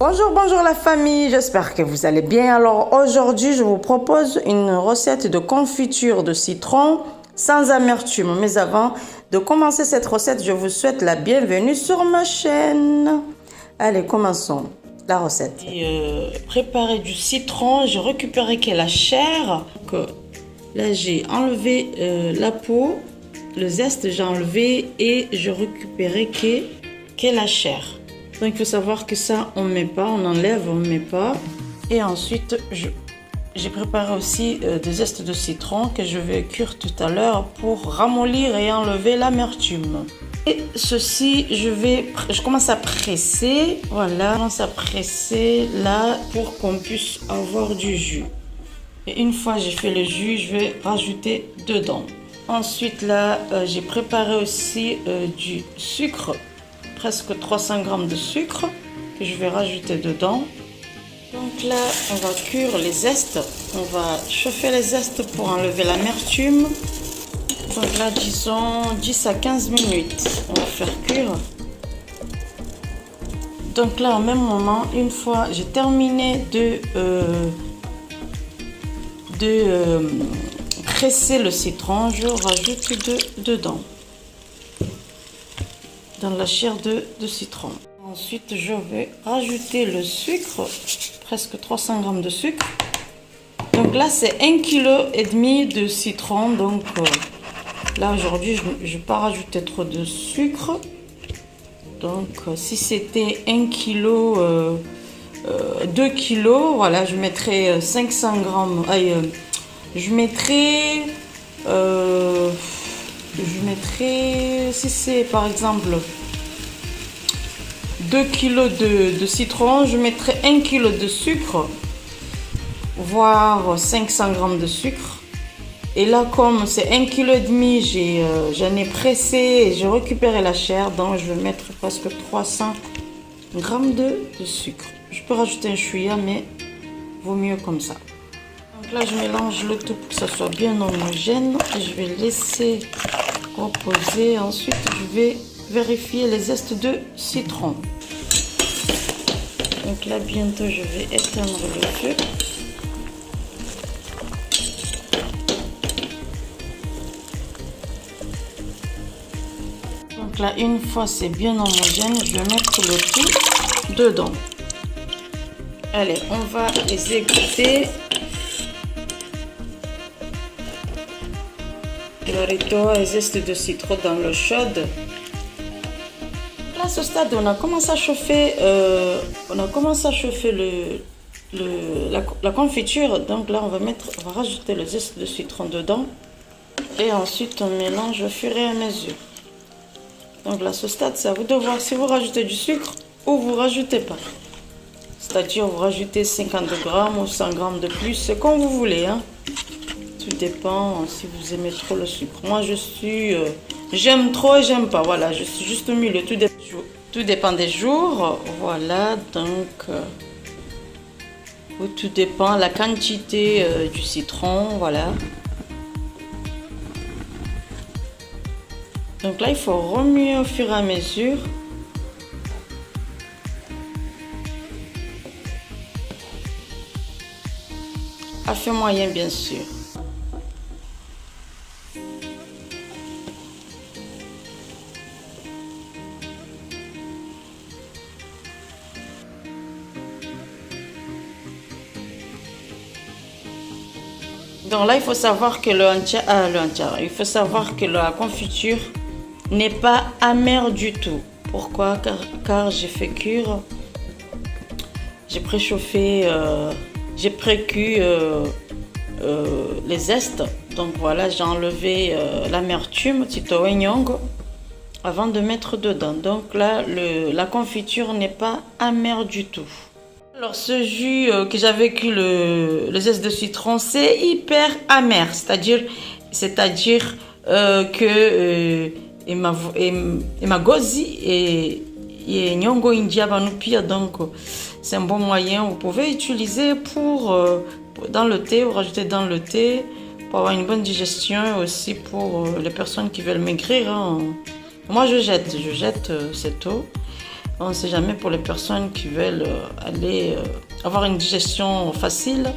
Bonjour, bonjour la famille, j'espère que vous allez bien. Alors aujourd'hui, je vous propose une recette de confiture de citron sans amertume. Mais avant de commencer cette recette, je vous souhaite la bienvenue sur ma chaîne. Allez, commençons la recette. J'ai préparé du citron, j'ai récupéré que la chair. Là, j'ai enlevé la peau, le zeste j'ai enlevé et je récupéré que la chair. Donc il faut savoir que ça on met pas, on enlève, on met pas. Et ensuite j'ai préparé aussi des zestes de citron que je vais cuire tout à l'heure pour ramollir et enlever l'amertume. Et ceci je commence à presser, voilà, je commence à presser là pour qu'on puisse avoir du jus. Et une fois j'ai fait le jus, je vais rajouter dedans. Ensuite là j'ai préparé aussi du sucre. Presque 300 g de sucre que je vais rajouter dedans. Donc là, on va cuire les zestes. On va chauffer les zestes pour enlever l'amertume. Donc là, disons 10 à 15 minutes. On va faire cuire. Donc là, au même moment, une fois j'ai terminé de presser le citron, je rajoute dedans. Dans la chair de citron. Ensuite, je vais rajouter le sucre, presque 300 g de sucre. Donc là, c'est 1,5 kg de citron. Donc là, aujourd'hui, je ne vais pas rajouter trop de sucre. Donc, si c'était 1 kg, 2 kg, voilà, je mettrais 500 g. Je mettrais, si c'est par exemple 2 kg de citron, je mettrai 1 kg de sucre, voire 500 g de sucre. Et là, comme c'est 1,5 kg, j'en ai pressé et j'ai récupéré la chair, donc je vais mettre presque 300 g de sucre. Je peux rajouter un chouïa, mais vaut mieux comme ça. Donc là, je mélange le tout pour que ça soit bien homogène et je vais laisser reposer. Ensuite, je vais vérifier les zestes de citron. Donc là, bientôt, je vais éteindre le feu. Donc là, une fois c'est bien homogène, je vais mettre le tout dedans. Allez, on va les égoutter. Les zestes de citron dans l'eau chaude. Là, à ce stade, on a commencé à chauffer, la confiture. Donc là, on va rajouter le zeste de citron dedans. Et ensuite, on mélange au fur et à mesure. Donc là, à ce stade, c'est à vous de voir si vous rajoutez du sucre ou vous rajoutez pas. C'est-à-dire, vous rajoutez 50 g ou 100 g de plus, c'est comme vous voulez, hein. Tout dépend si vous aimez trop le sucre. Moi, j'aime trop et j'aime pas. Voilà, je suis juste au milieu. Tout dépend des jours. Voilà, donc tout dépend la quantité du citron. Voilà. Donc là, il faut remuer au fur et à mesure. À feu moyen, bien sûr. Donc là, il faut savoir que il faut savoir que la confiture n'est pas amère du tout. Pourquoi? Car j'ai fait cuire, j'ai préchauffé, j'ai pré-cuit les zestes. Donc voilà, j'ai enlevé l'amertume, avant de mettre dedans. Donc là, la confiture n'est pas amère du tout. Alors ce jus que j'avais cuit le zeste de citron, c'est hyper amer, c'est-à-dire que emagozi et nyongo india banupia, donc c'est un bon moyen. Vous pouvez utiliser dans le thé, ou rajouter dans le thé pour avoir une bonne digestion, et aussi pour les personnes qui veulent maigrir, hein. Moi je jette cette eau. On ne sait jamais pour les personnes qui veulent aller avoir une digestion facile.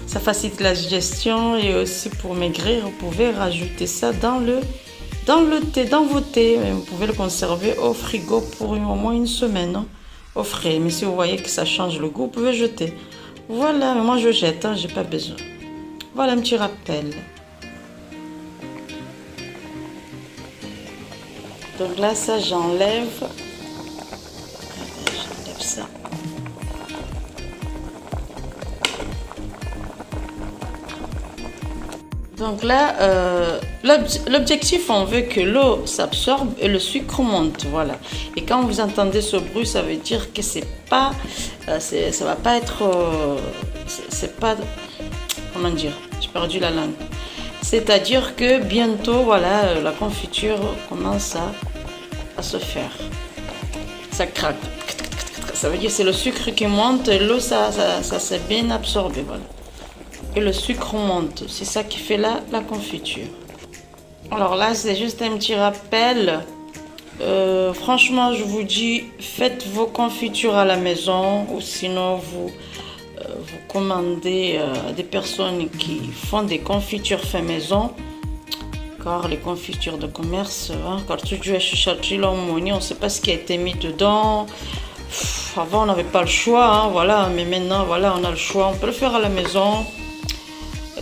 Ça facilite la digestion et aussi pour maigrir, vous pouvez rajouter ça dans le thé, dans vos thés. Vous pouvez le conserver au frigo pour au moins une semaine, hein, au frais. Mais si vous voyez que ça change le goût, vous pouvez jeter. Voilà, mais moi je jette, hein, j'ai pas besoin. Voilà un petit rappel. Donc là, ça j'enlève. J'enlève ça. Donc là, l'objectif, on veut que l'eau s'absorbe et le sucre monte, voilà. Et quand vous entendez ce bruit, ça veut dire que c'est pas, ça va pas être, c'est pas, comment dire, j'ai perdu la langue. C'est-à-dire que bientôt, voilà, la confiture commence à se faire. Ça craque. Ça veut dire que c'est le sucre qui monte et l'eau, ça s'est bien absorbé, voilà. Et le sucre monte, c'est ça qui fait la confiture. Alors là, c'est juste un petit rappel. Franchement, je vous dis, faites vos confitures à la maison ou sinon vous commandez des personnes qui font des confitures fait maison. Car les confitures de commerce, hein, car tu on ne sait pas ce qui a été mis dedans. Avant, on n'avait pas le choix, hein, voilà, mais maintenant, voilà, on a le choix. On peut le faire à la maison.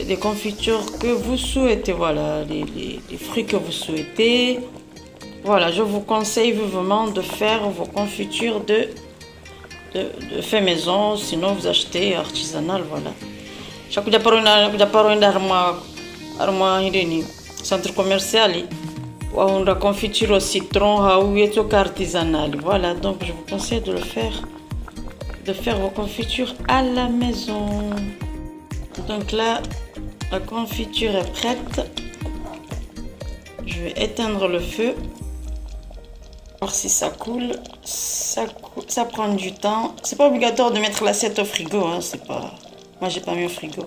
Des confitures que vous souhaitez, voilà, les fruits que vous souhaitez. Voilà, je vous conseille vivement de faire vos confitures de fait maison, sinon vous achetez artisanal, voilà. Chaque centre commercial, ou la confiture au citron, ou artisanal. Voilà, donc je vous conseille de faire vos confitures à la maison. Donc là, la confiture est prête. Je vais éteindre le feu. Voir si ça coule. Ça prend du temps. C'est pas obligatoire de mettre l'assiette au frigo, hein, c'est pas. Moi, j'ai pas mis au frigo.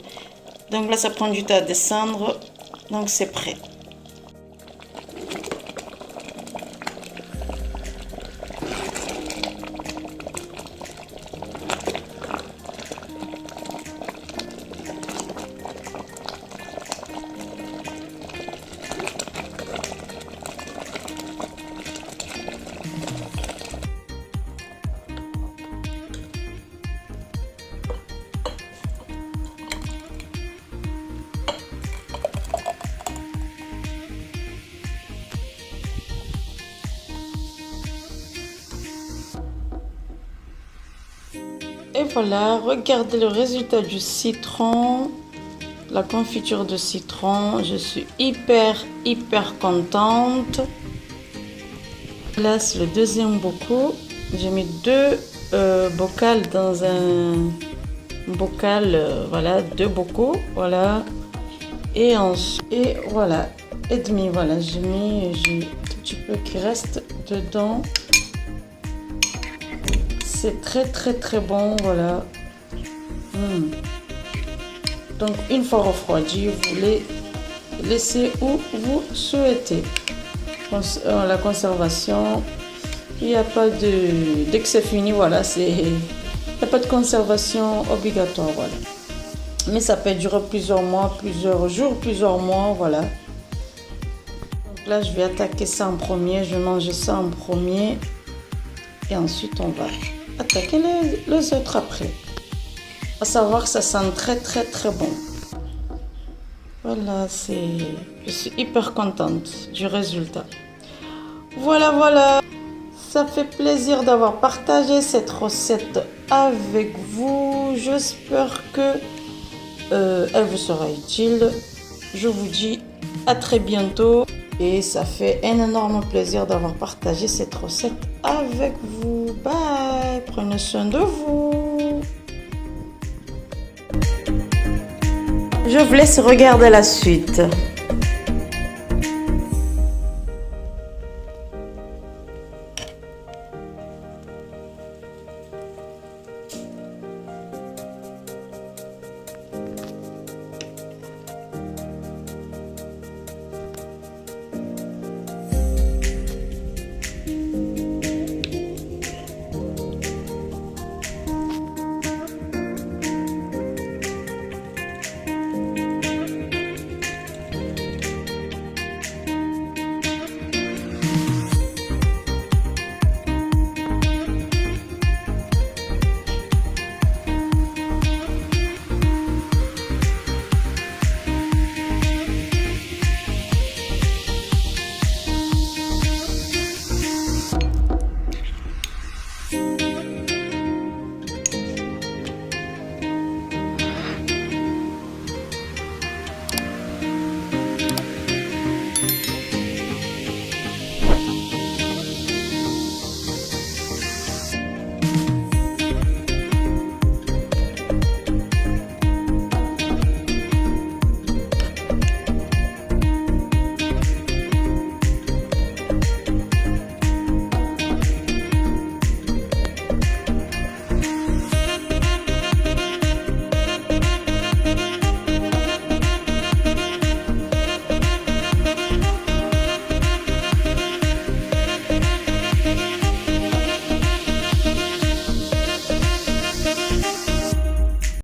Donc là, ça prend du temps à descendre. Donc c'est prêt. Et voilà, regardez le résultat du citron, la confiture de citron. Je suis hyper contente. Là, c'est le deuxième bocal. J'ai mis deux bocals dans un bocal, voilà, deux bocaux, voilà. Et voilà, et demi, voilà, j'ai un petit peu qui reste dedans. C'est très bon, voilà. Donc une fois refroidi, vous les laissez où vous souhaitez. La conservation, il n'y a pas de... Dès que c'est fini, voilà, il n'y a pas de conservation obligatoire, voilà. Mais ça peut durer plusieurs mois, plusieurs jours, plusieurs mois, voilà. Donc là, je vais attaquer ça en premier, je vais manger ça en premier. Et ensuite, on va attaquer les autres après. À savoir que ça sent très bon. Voilà, je suis hyper contente du résultat. Voilà. Ça fait plaisir d'avoir partagé cette recette avec vous. J'espère que elle vous sera utile. Je vous dis à très bientôt. Et ça fait un énorme plaisir d'avoir partagé cette recette avec vous. Bye, prenez soin de vous. Je vous laisse regarder la suite.